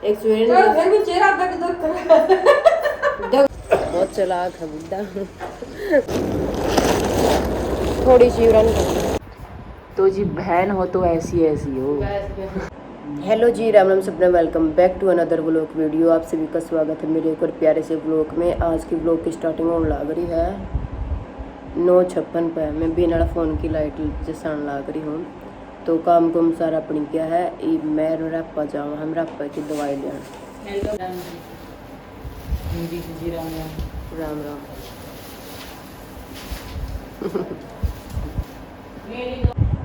एक सवेरे चलो फिर भी चेहरा आपका किधर कर बहुत चालाक है बुड्ढा। थोड़ी सी उड़ान तो जी बहन हो तो ऐसी ऐसी हो। हेलो जी, राम राम सबने, welcome back to another vlog video. आप सभी का स्वागत है मेरे एक और प्यारे से व्लॉग में। आज की व्लॉग की स्टार्टिंग होने लग रही है 9:56 पे। मैं बिना फ़ोन की लाइट जसान लग रही हूँ। तो काम कुम सारा अपनी क्या है, मैं रापा जाऊँ, हम रापा की दवाई लें। राम राम।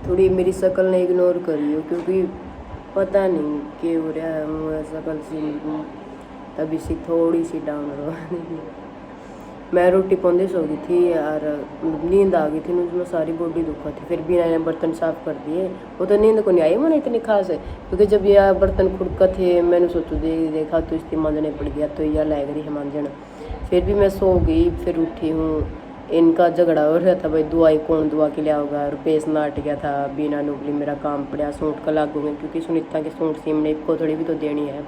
थोड़ी मेरी शक्ल ने इग्नोर करियो, क्योंकि पता नहीं क्या हो रहा है, मुझे शक्ल सी तभी सी थोड़ी सी डाउन हो। मैं रोटी पौंदे सो गई थी यार, नींद आ गई थी, मुझमें सारी बॉडी दुखा थी। फिर भी मैंने बर्तन साफ़ कर दिए। वो तो नींद को नहीं आई मैंने इतनी खास है, क्योंकि जब यह बर्तन खुड़का थे मैंने सोचो देखा तो इसकी मांजने पड़ गया, तो यह लग रही है मांजन। फिर भी मैं सो गई, फिर उठी हूँ। इनका झगड़ा हो रहा था, भाई दवाई कौन दुआ के लिया होगा, रुपेश नाट गया था, बिना नुबली मेरा काम पड़ा, सूट का लागू गया, क्योंकि सुनीता के सूट सीमने को थोड़ी भी तो देनी है।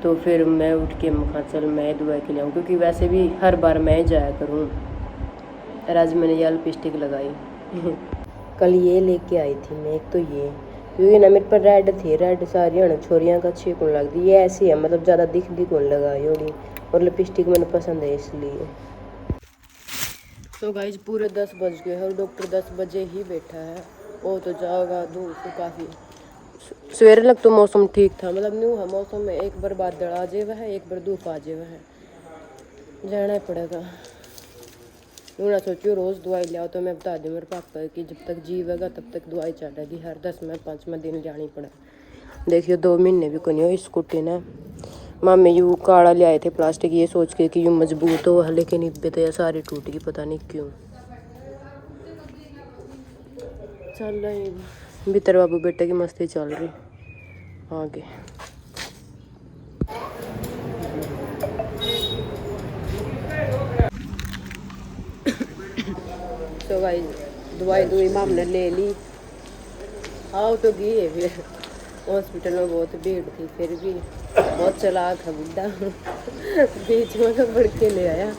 तो फिर मैं उठ के मखा चल मैं दुआ के लियाऊँ, क्योंकि वैसे भी हर बार मैं जाया करूँ। आज मैंने ये लिपस्टिक लगाई। कल ये लेके आई थी मैं, एक तो ये, क्योंकि ना मेरे पर रेड थी, रेड सारी है ना छोरियाँ का अच्छी कौन लगती, ये ऐसी है मतलब ज़्यादा दिखती कौन लगाई होगी, और लिपस्टिक मैंने पसंद है इसलिए। तो गाइज पूरे 10 बज गए हैं और डॉक्टर 10 बजे ही बैठा है। वो तो जाओगा धूप काफ़ी, सवेरे लग तो मौसम ठीक था, मतलब न्यू है मौसम में, एक बार बादल आ जाए है, एक बार धूप आ जाए है, जाना ही पड़ेगा। यूँ ना सोचियो रोज़ दवाई ले आओ, तो मैं बता दूँ मेरे पापा कि जब तक जीवेगा तब तक दवाई चलेगी, हर 10वें-5वें दिन जानी पड़े। देखियो 2 महीने भी कोई नहीं हुई स्कूटी ने। मामे यूँ काड़ा ले आए थे प्लास्टिक, ये सोच के कि यूँ मजबूत हो, लेकिन इब्बे तो यह सारी टूट गई, पता नहीं क्यों। चल रही भीतर बाबू बेटे की मस्ती चल रही आगे। तो भाई दवाई माम ने ले ली, आओ तो गई है। फिर हॉस्पिटल में बहुत भीड़ थी, फिर भी बहुत चालाक है बुड्ढा। बीच में तो बढ़ के ले आया।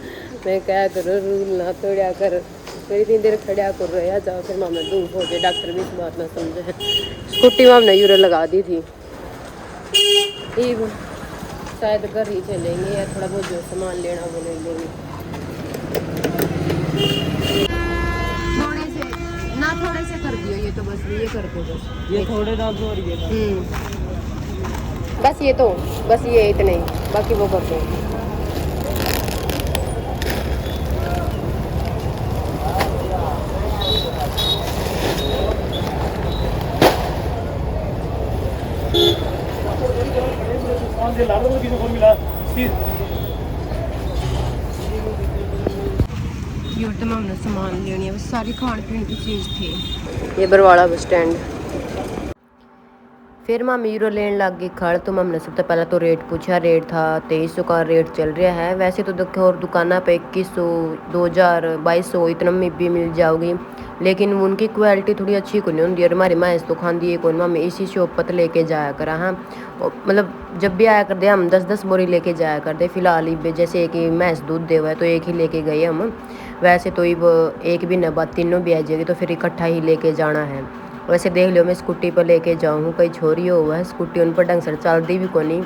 मैं क्या करो, रूल ना तोड़ा कर, फिर इतनी देर खड़ा कर रहा जाओ, फिर मामला धूप हो गया, डॉक्टर भी इस बात ना समझे। स्कूटी माम ने यूरो लगा दी थी, शायद घर ही चलेंगे या थोड़ा बहुत जो सामान लेना वो ले लेंगे। थोड़े से कर दियो, ये तो बस ये कर दो, बस ये थोड़े दांत हो रही है। बस ये तो बस ये इतने ही, बाकी वो कर दो। हमने सामान लेनी है, बस सारी खाने पीने की चीज़ थी। ये बरवाड़ा बस स्टैंड। फिर मामी यूरो लेने लग गई खड़, तो हमने सबसे पहले तो रेट पूछा। रेट था 2300 का रेट चल रहा है। वैसे तो देखो और दुकाना पे 2100, 2000, 2200 इतना में भी मिल जाओगी, लेकिन उनकी क्वालिटी थोड़ी अच्छी को नहीं होती। और हमारी माइस तो खाती है कौन, मामी इसी शॉप पर लेके जाया करा। हाँ मतलब जब भी आया कर दे हम 10-10 बोरी लेके जाया कर दे। फिलहाल जैसे कि मैंस दूध दे हुआ है तो एक ही लेके गए हम, वैसे तो एक भी न बात तीनों भी आ जाएगी, तो फिर इकट्ठा ही लेके जाना है। वैसे देख लो मैं स्कूटी पर लेके जाऊँ, कई छोरी हुआ है स्कूटी उन पर ढंग से चलती भी को नहीं,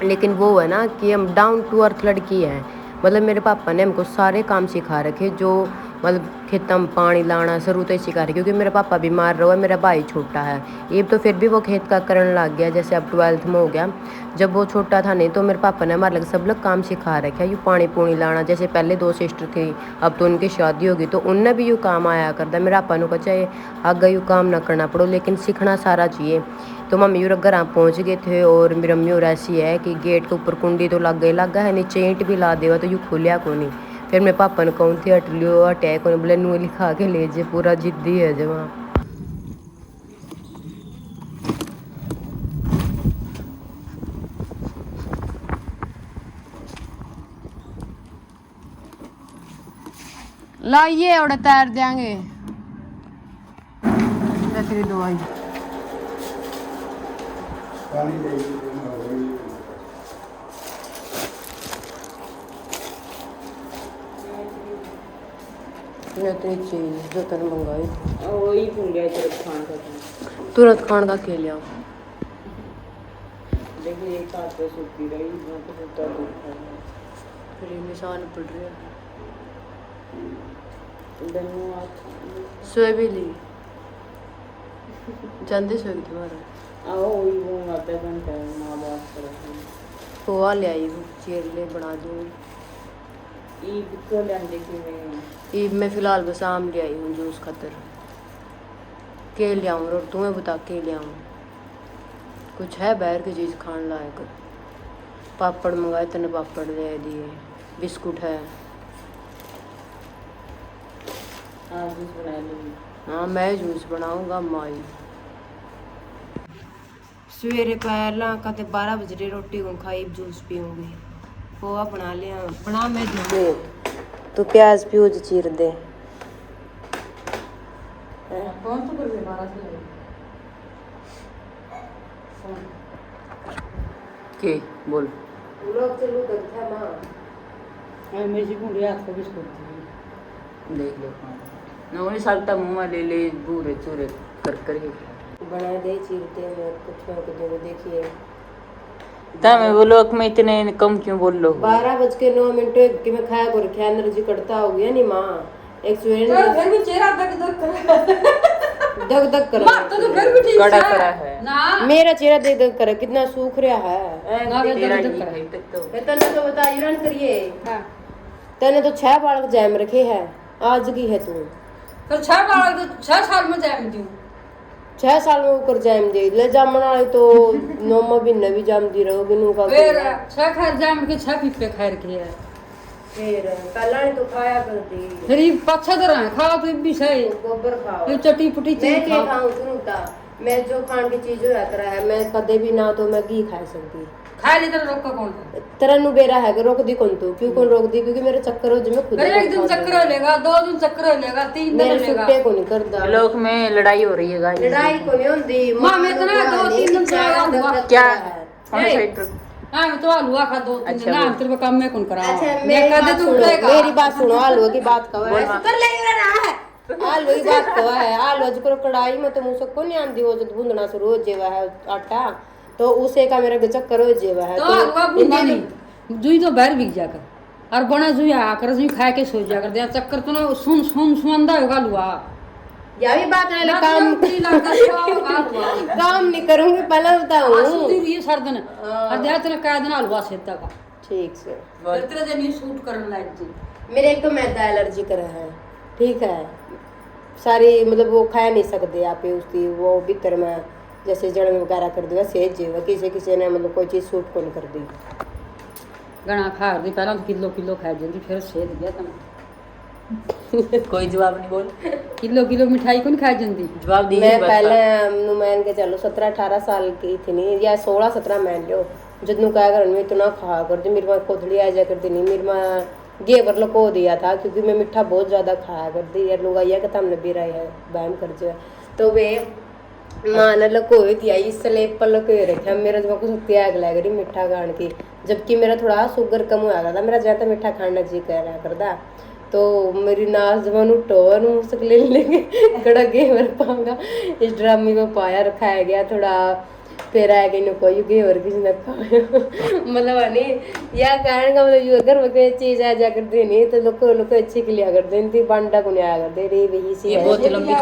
लेकिन वो है ना कि हम डाउन टू अर्थ लड़की है। मतलब मेरे पापा ने हमको सारे काम सिखा रखे, जो मतलब खेतों में पानी लाना शुरू तो ही सिखा रहे, क्योंकि मेरा पापा बीमार रहा है, मेरा भाई छोटा है ये, तो फिर भी वो खेत का करने लग गया, जैसे अब 12th में हो गया। जब वो छोटा था नहीं तो मेरे पापा ने हमारे लग सब लोग काम सिखा रखे, यूँ पानी पूनी लाना। जैसे पहले 2 सिस्टर थी, अब तो उनकी शादी होगी, तो उनने भी यूँ काम आया करता। मेरा पापा को चाहे आगे यूँ काम ना करना पड़ो, लेकिन सीखना सारा चाहिए। तो मम्मी यूँ घर पहुँच गए थे, और मेरी मम्मी और ऐसी है कि गेट के ऊपर कुंडी तो लग गया है, नीचे ईंट भी ला देवा तो यूँ खुलिया को नहीं। फिर मैं पापा ने कहूँ थी हट लियो, हटे को बोले नू लिखा के ले जे, पूरा जिद्दी है जमा। लाइए और तैर देंगे दवाई। इतनी इतनी चीज जो तन मंगाई वही भूल गया तेरे खान का तुरंत खान का के लिया देखिए एक हाथ पे सूखी रही मैं तो सूखता दूर फिर निशान पड़ रही है धन्यवाद सोए भी ली जानते सोए तुम्हारा आओ वही वो आते घंटे माँ बाप कर पोहा ले आई वो चीर ले बना दूँगी ईद को लेने की मैं ईद में फ़िलहाल बस आम ले आई हूँ जूस खातर के ले आऊँ और तुम्हें बता के ले आऊँ कुछ है बाहर की चीज़ खाने लायक पापड़ मंगाए तने पापड़ ले दिए बिस्कुट है हाँ जूस बना लूँगी हाँ मैं जूस बनाऊँगा माई सवेरे पहला कते 12 बजे रोटी को खाई जूस पीऊँगी पोहा बना लिया बना मैं दे तो प्याज प्यूज चीर दे कौन तो कर दे 12 से के बोल लोग चलो गद्दा मां मैं मेरी पूरी हाथ को बिस्कुट दी देख लो नौनी सालता मुँह में ले ले भूरे चूरे कर कर ही बना दे चीरते मैं कुछ मैं को दे देखिए मैं बोलो कि मैं इतने कम क्यों बोल लो 12:09 कि मैं खाया कर क्या एनर्जी कटता हो गया नहीं माँ एक सवेरे तो फिर भी चेहरा दग दग कर दग दग कर मां तो फिर भी ठीक कड़ा कड़ा है ना मेरा चेहरा दग दग कर कितना सूख रहा है ना वे तेरा दग ही दग कर है तक तो मैं तने तो बता यूरन करिए हां तने तो 6 बालक जैम रखे है आज की है तू फिर 6 साल में जाए दूं 6 साल में ऊपर जैम दे ले जामन वाली तो नौमा भी नवी जाम दी रहोगी नु का फिर 6 खैर जाम के 6 पीपे खैर के है फिर पहला तो खाया कर दी फिर ये पाछा तरह खाओ तो भी सही गोबर खाओ ये चटी पुटी मैं चीज क्या खाओ खाऊं तू ता मैं जो खान की चीज हो यात्रा है मैं कदे भी ना तो मैं घी खा सकती खा ले तो रोक का कौन तेरा नु बेरा है कि रोक दी कौन तू क्यों कौन रोक दी क्योंकि मेरे चक्कर हो जो मैं खुद फिर एक दिन चक्कर हो लेगा 2 दिन चक्कर हो लेगा 3 दिन मेरे लेगा सुट्टे को नहीं करदा लोग में लड़ाई हो रही है गाइस लड़ाई को नहीं होंदी मां मैं तो ना 2-3 दिन से आया हुआ क्या ए, साइड हाँ मैं तो हलवा खा 2-3 दिन अच्छा, ना बोल। तेरे को काम में कौन करा अच्छा मैं मेरी कदे बात तू सुनो उठेगा मेरी बात सुनो आलू की बात कहो बोल ऐसे माँ। तो ले रहा है आलू की बात कहो है आलू जो कढ़ाई में तो मुझसे को नहीं आंदी वो जो भूनना शुरू हो जेवा है आटा तो उसे का मेरा चक्कर हो जेवा है तो हलवा बुंदा नहीं जुई तो बाहर बिक जाकर और बना जुई आकर जुई खा के सो जाकर दे चक्कर तो ना सुन सुन सुंदा होगा हलवा या भी बात है काम काम नहीं करूंगी पहले बताऊं ये सर्दन और दे तेरे का दिन हलवा सेता का ठीक से तेरे जे नहीं सूट करने लायक जी मेरे एक तो मैदा एलर्जी करा है ठीक है सारी मतलब वो खा नहीं सकते आप उसकी वो भीतर में जैसे जड़ में वगैरह कर दिया सेज जीव किसी किसी ने मतलब कोई चीज सूट को नहीं कर दी गणा खा दी पहला तो किलो किलो खा जल्दी फिर सेद गया तना कोई जवाब नहीं बोल किलो किलो मिठाई कौन खा जल्दी जवाब दी मैं पहले मान के चलो 17-18 साल की थी नहीं या 16-17 मान लो जब नु क्या कर मैं इतना खा कर दी मेरी माँ कोथड़ी आ जा करती नहीं मेरी माँ घेवर लको दिया था क्योंकि मैं मिठा बहुत ज्यादा खाया करती यार लोग आइया कहता हमने भी रहा है बैम कर जो तो वे माँ ने लकोई थी इसलिए पर लकोई रखा मेरा जब कुछ त्याग लग रही मिठा खाने की जबकि मेरा थोड़ा शुगर कम हो गया था मेरा ज्यादा मिठा खाना जी कर रहा करता तो मेरी नाच जब टोन उसके ले लेंगे कड़ा घेवर पाऊंगा इस ड्रामे को पाया रखाया गया थोड़ा फिर आ गई कोई घेवर किसी ने खाया मतलब नहीं या कारण का मतलब अगर वो कोई चीज आ जा कर देनी तो लोग अच्छी के लिया कर देनी बांटा को नहीं आया कर दे रे वही सी ये बहुत है लंबी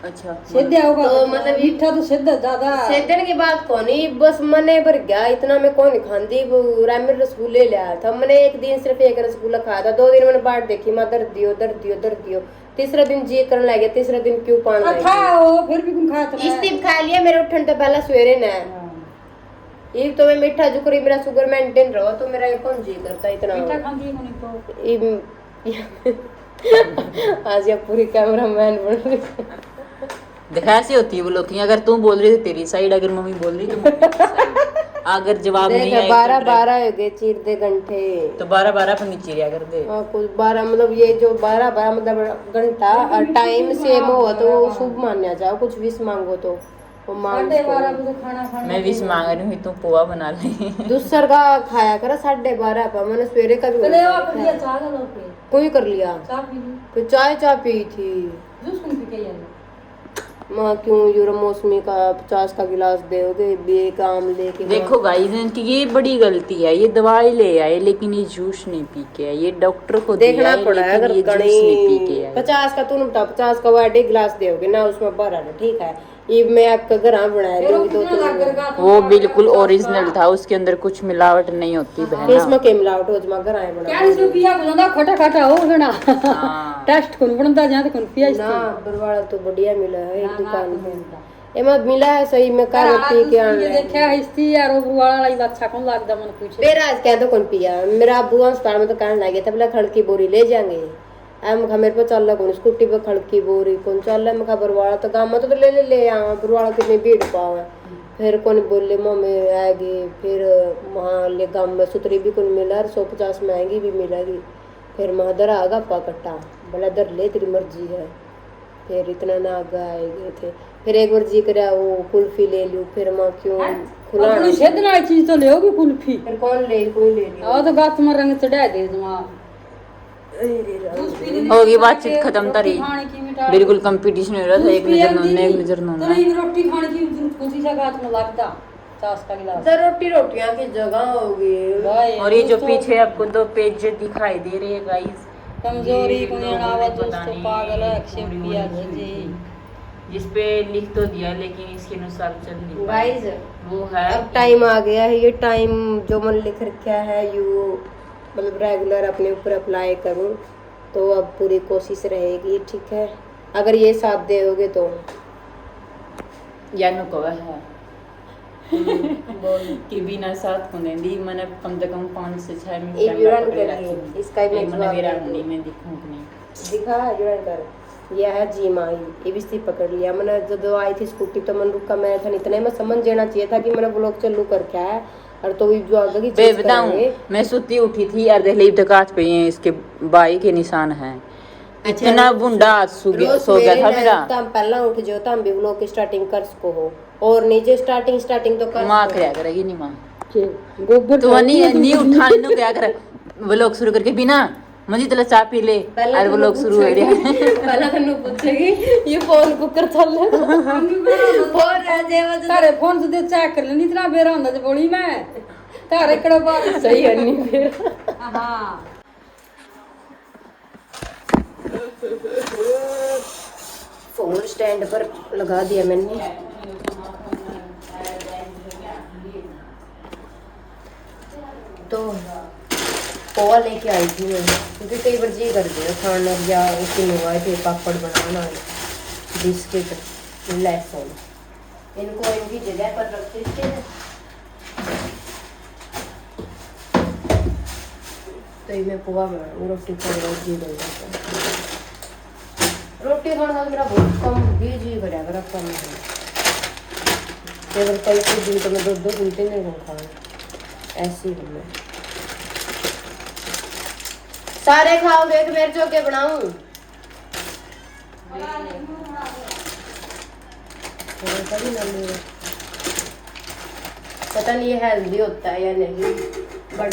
अच्छा सीधे होगा तो मतलब मीठा तो सीधा ज्यादा सेदन की बात कौन बस मने भर गया इतना मैं कौन खाती रामिर रसगुल्ले लिया था मैंने एक दिन सिर्फ एक रसगुल्ला खाया था 2 दिन मैंने बाट देखी माँ दर्द दियो तीसरा दिन जी करने लग गया तीसरा दिन क्यों पान लग गया खाओ फिर भी कौन खाता इस्तीम खा लिया मेरे उठन तो पहला सवेरे ने ये तो मैं मीठा जो करी मेरा शुगर मेंटेन रहो तो मेरा ये कौन जी करता इतना मीठा खाती है कौन तो आज ये पूरी कैमरामैन बन रही देखा ऐसी होती है वो लोग अगर तू बोल रही तो तेरी साइड अगर मम्मी बोल रही तो मम्मी की side। अगर जवाब नहीं आए 12 हो गए चीर दे घंटे तो 12 पर नीचे रिया कर दे हाँ कुछ 12 मतलब ये जो 12 मतलब घंटा और टाइम सेम हो तो शुभ मान्या जाओ कुछ विश मांगो तो वो मांग 12:30 बजे खाना खाना मैं भी मांग रही हूँ तू पोहा बना ले। दूसर का खाया करा 12:30 पर मैंने सवेरे का भी पहले आप लिया चाह का लो पे कोई कर लिया चाह पी ली फिर चाय पी थी जूस कौन पी के यार माँ क्यों यूरो मौसमी का 50 का गिलास दोगे एक आम लेके देखो गाइस इनकी ये बड़ी गलती है, ये दवाई ले आए लेकिन ये जूस नहीं पी के आए, ये डॉक्टर को देखना दिया है, पड़ा है लेकिन अगर ये जूस नहीं पी के आए। 50 का तूने बता 50 का वाटे गिलास दोगे ना उसमें भरा है ठीक है ये मैं आपका घर बनाया दूंगी दो तीन वो बिल्कुल ओरिजिनल था, उसके अंदर कुछ मिलावट नहीं होती बहना। इसमें के मिलावट हो जमा घर आए बना 40 रुपया को ज्यादा खटा खटा हो गना हाँ। टेस्ट कौन बनता जहां तक कौन पिया ना बरवाड़ा तो बढ़िया मिला है एक दुकान पे एमा मिला है सही में का पी के आने देखा हिस्ती यार वो वाला लाई अच्छा कौन लगदा मन पूछे मेरा आज क्या तो कौन पिया मेरा अब्बू अस्पताल में तो कहने लगे थे बोला खड़की बोरी ले जाएंगे मैं कहा मेरे पे चल रहा कौन स्कूटी पे खड़की बोरी कौन चल रहा मैं कहा बरवाड़ा तो गाँव में तो ले आवा बरवाड़ा कितनी भीड़ पावा फिर कौन बोले मम्मी आएगी फिर वहाँ ले गाँव में सुतरी भी कौन मिला 150 महंगी भी मिलेगी फिर महादर आगा पकटा बोला दर ले तेरी मर्जी है फिर इतना ना आगा आएगी थे फिर एक बार जी करा वो कुल्फी ले लूं फिर माँ क्यों खुला अपनी सेदना चीज तो ले होगी कुल्फी फिर कौन ले कोई ले लिया आ तो गात में रंग चढ़ा दे तुम होगी बातचीत खत्म तरी बिल्कुल कंपटीशन हो रहा था, एक नजर नोने एक नजर तो नोना। नहीं रोटी खाने की जरूरत कौन सी जगह में लगता 50 का गिलास तो रोटियां की जगह होगी भाई और ये जो पीछे आपको दो पेज दिखाई दे रहे हैं गाइस, कमजोरी को जनावा दोस्तों पागल है एक्सेप्ट किया जी जिसपे लिख तो दिया लेकिन इसके अनुसार चल नहीं पाया। गाइस वो है अब टाइम आ गया है ये टाइम जो मैंने लिख रखा है यू मतलब रेगुलर अपने ऊपर अप्लाई करूं तो अब पूरी कोशिश रहेगी ठीक है अगर ये साथ दोगे तो यानो को है कि बिना साथ को नहीं दी मैंने कम से कम 5 से 6 मिनट एक कैमरा रन पकड़े करिए रखी। इसका भी एक मैंने जवाब मेरा दे दो। मुंडी में दिखूं कि नहीं दिखा जुड़न कर यह है जी माई ये भी पकड़ लिया मैंने जब आई थी स्कूटी तो मन रुका मैं था इतना ही मैं समझ जाना चाहिए था कि मैंने ब्लॉग चालू करके आया और तो भी जो आगे की बे चीज बताऊं करेंगे मैं सुती उठी थी यार देख ली तक हाथ पे ये इसके बाई के निशान हैं इतना बुंडा सो गया था मेरा तम पहला उठ जाओ तम भी ब्लॉग की स्टार्टिंग कर सको हो और नीचे स्टार्टिंग तो कर माँ सको। क्या करेगी नहीं माँ गोबर तो नहीं उठाने नु क्या करे व्लॉग शुरू करके बिना मुझे तो चाय पी ले और व्लॉग शुरू हो गया पहला तन्नू पूछेगी ये फोन कुकर चल और राजे वजह तारे फोन से दे चेक कर लेनी इतना बेरा होंदा जे बोली मैं तारे कड़ा बात सही है नहीं फिर हां फोन स्टैंड पर लगा दिया मैंने तो पोहा लेके आई थी मैं क्योंकि कई बार जी कर दिया खाना या उसी में हुआ थे पापड़ बनाना बिस्किट लहसुन इनको इनकी जगह पर रख देते हैं तो ये मैं पोहा बनाऊंगी रोटी खाने जी कर जाता रोटी खाना मेरा बहुत कम भी जी करा मेरा कम है केवल कई दिन तो मैं 2 घंटे नहीं खाऊं ऐसी हूँ मैं सारे खाओगे कि मेरे जोके बनाऊं पता नहीं ये हेल्दी होता है या नहीं बट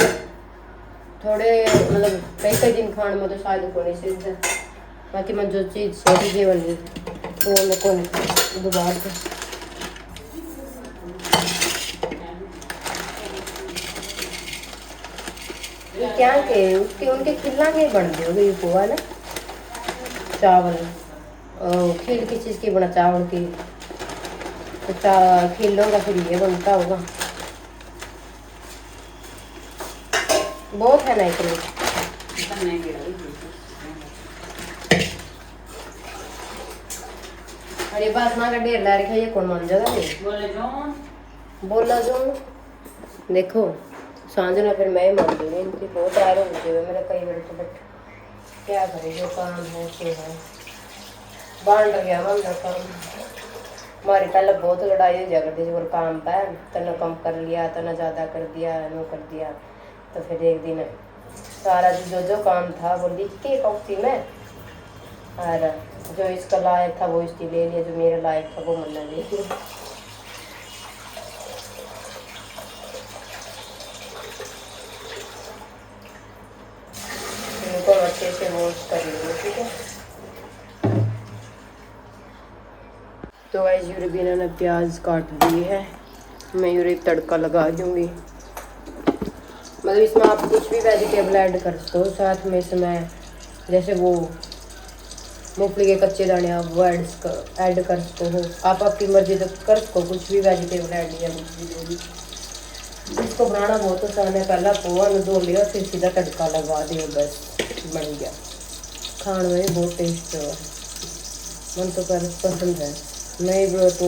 थोड़े मतलब कई दिन खाने में तो शायद होने से बाकी मैं जो चीज़ सोची थी बनी तो वो मेरे को दोबारा से ये क्या के उसके उनके खिला के बन दोगे ये पोहा ना चावल खीर किस चीज़ की बना चावल की तो खिलों का फिर ये बनता होगा बहुत है ना इतने अरे बात ना का ढेर ला रखा ये कौन मान जाएगा बोला जो देखो सांझ ना फिर मैं ही मान दूंगी इनकी बहुत तैयार हो गई है मेरा कई मिनट बट क्या करें जो काम है सो है बांट गया मन काम हमारी पहले बहुत लड़ाई हो जाया करती थी और काम पे तना कम कर लिया तना ज़्यादा कर दिया नो कर दिया तो फिर एक दिन सारा जो काम था वो लिख के कॉपी में और जो इसका लायक था वो इसकी ले लिया जो मेरा लायक था वो मना ले लिया अच्छे से वॉश कर लेंगे, ठीक है। तो गाइस यूरेबीना ने प्याज काट दी है, मैं यूरेब तड़का लगा दूंगी। मतलब इसमें आप कुछ भी वेजिटेबल ऐड कर सकते हो, साथ में इसमें जैसे वो मूंगफली के कच्चे दाने आप वो ऐड कर सकते हो, आप आपकी मर्जी तक कर सको कुछ भी वेजिटेबल ऐड या कुछ भी जो भी। इसको बनाना बहुत आसान है, पहला पोहा में धो लिया फिर सीधा तड़का लगा दिया, बस बन गया। खाने में बहुत टेस्ट है, मन तो पसंद है। मैं तो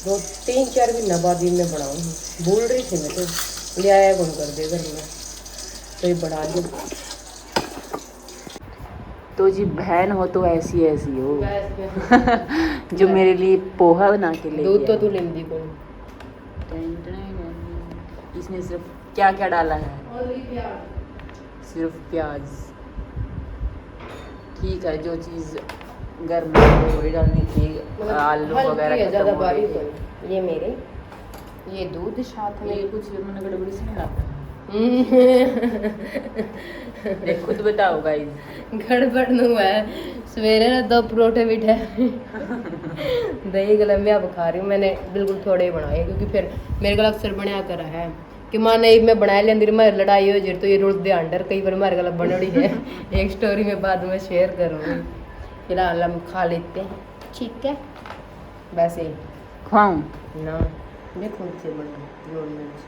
2-3-4 महीना बाद ही मैं बनाऊँगी, भूल रही थी मैं, तो ले आया कौन कर दे घर में, तो ये बना दूँ। तो जी बहन हो तो ऐसी ऐसी हो जो मेरे लिए पोहा बना के ले दूध तो तू लेंदी कौन। इसमें सिर्फ क्या क्या डाला है? सिर्फ प्याज। ठीक है, जो चीज़ घर में हो वही डालनी थी, आलू वगैरह ज़्यादा खत्म हो बारीक गए थे। हो। ये मेरे ये दूध साथ में ये कुछ मैंने गड़बड़ी से नहीं लाता। देख खुद बताओ गाइस। गड़बड़ नहीं है, सवेरे ना 2 परोठे बिठे दही गलम अब खा रही हूँ, मैंने बिल्कुल थोड़े ही बनाए क्योंकि फिर मेरे को अक्सर बनाया कर है कि माँ नहीं मैं बनाया लेंदी मेरी लड़ाई हो जाए तो ये रोज ध्यान डर कई बार हमारे गला बनड़ी है। एक स्टोरी में बाद में शेयर करूँगी, फिलहाल हम खा लेते हैं, ठीक है। वैसे ही खुआऊं? ना देखो से बना जोड़ मिर्च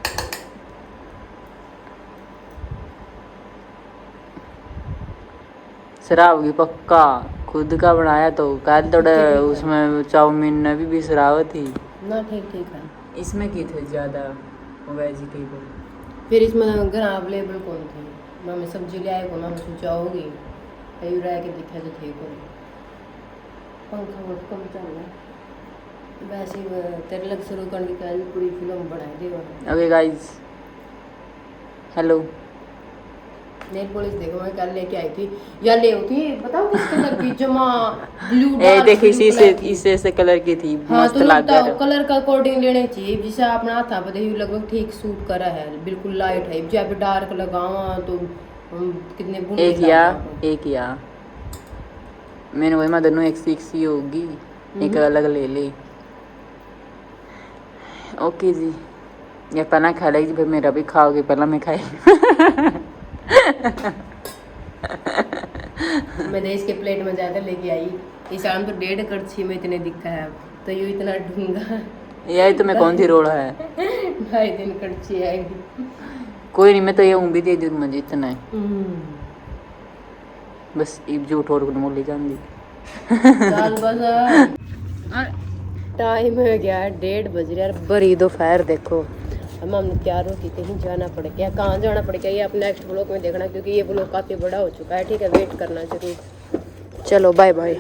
शराब की पक्का खुद का बनाया तो कल थोड़ा उसमें चाउमीन में भी शराब थी ना, ठीक ठीक है। इसमें की थे ज़्यादा वेजिटेबल। फिर इसमें घर अवेलेबल कौन थी, मैं सब्जी ले आए को ना सोचा होगी कहीं रह के दिखा तो थे को पंखा बहुत कम चल रहा है। वैसे ही तेरे लग शुरू करने की कल पूरी फिल्म बना देगा। Okay guys, hello. Nail polish देखो मैं कल लेके आई थी, या ले थी बताओ किस कलर की, जमा ब्लू ए देख इसी से कलर की थी, हाँ, मस्त तो लग रहा तो कलर का अकॉर्डिंग लेने चाहिए, जिसे अपना हाथा पे देखिए लगभग ठीक सूट करा है, बिल्कुल लाइट है। जब डार्क लगावा तो कितने बुरे एक या मैंने वही मदर एक सी होगी, एक अलग ले ली। ओके जी, ये पना खा लेगी फिर मेरा भी खाओगे, पहला मैं खाई। मैं देश के प्लेट में जाकर लेके आई, इस शाम तो 1.5 कड़छी में इतने दिखा है, तो यूँ इतना ढूंगा यही तो मैं कौन सी रोड़ा है 2.5 कड़छी आएगी। कोई नहीं, मैं तो ये भी दे दूँ मुझे इतना है बस, इब झूठ और बोल ले जाऊंगी। चल बस टाइम हो गया है 1:30 बज रहा है, बड़ी दोपहर देखो। हम तैयार हो के कहीं जाना पड़ गया, कहाँ जाना पड़ गया ये आप नेक्स्ट ब्लॉग में देखना, क्योंकि ये ब्लॉग काफ़ी बड़ा हो चुका है, ठीक है। वेट करना जरूर, चलो बाय बाय।